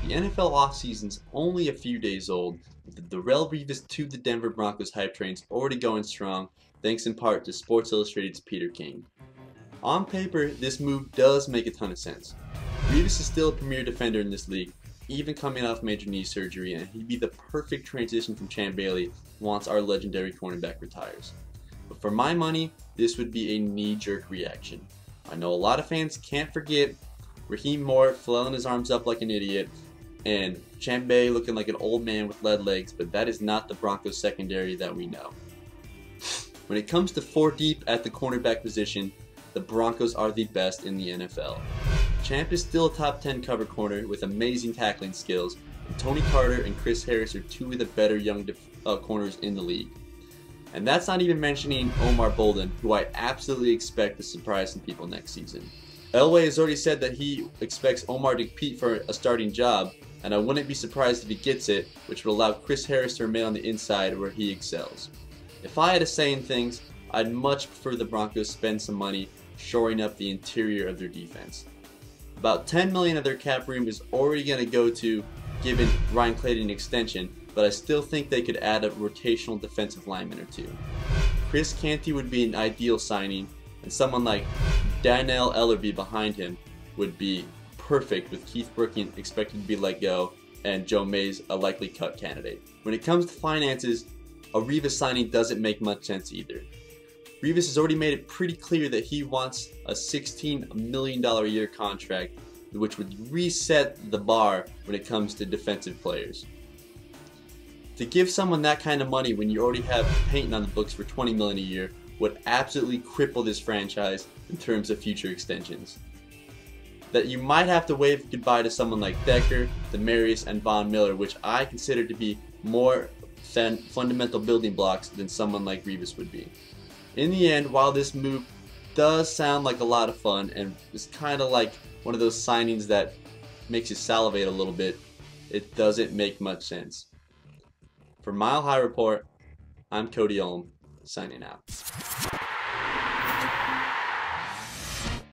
The NFL offseason's only a few days old, with the Darrelle Revis to the Denver Broncos hype train's already going strong, thanks in part to Sports Illustrated's Peter King. On paper, this move does make a ton of sense. Revis is still a premier defender in this league, even coming off major knee surgery, and he'd be the perfect transition from Champ Bailey once our legendary cornerback retires. But for my money, this would be a knee-jerk reaction. I know a lot of fans can't forget Raheem Moore flailing his arms up like an idiot, and Champ Bailey looking like an old man with lead legs, but that is not the Broncos secondary that we know. When it comes to 4 deep at the cornerback position, the Broncos are the best in the NFL. Champ is still a top 10 cover corner with amazing tackling skills, and Tony Carter and Chris Harris are 2 of the better young corners in the league. And that's not even mentioning Omar Bolden, who I absolutely expect to surprise some people next season. Elway has already said that he expects Omar to compete for a starting job, and I wouldn't be surprised if he gets it, which would allow Chris Harris to remain on the inside where he excels. If I had a say in things, I'd much prefer the Broncos spend some money shoring up the interior of their defense. About $10 million of their cap room is already going to go to giving Ryan Clayton an extension, but I still think they could add a rotational defensive lineman or 2. Chris Canty would be an ideal signing, and someone like Dannell Ellerbe behind him would be perfect, with Keith Brooking expected to be let go and Joe Mays a likely cut candidate. When it comes to finances, a Revis signing doesn't make much sense either. Revis has already made it pretty clear that he wants a $16 million a year contract, which would reset the bar when it comes to defensive players. To give someone that kind of money when you already have Payton on the books for $20 million a year would absolutely cripple this franchise in terms of future extensions. That you might have to wave goodbye to someone like Decker, Demarius, and Von Miller, which I consider to be more fundamental building blocks than someone like Revis would be. In the end, while this move does sound like a lot of fun and is kind of like one of those signings that makes you salivate a little bit, it doesn't make much sense. For Mile High Report, I'm Cody, signing out.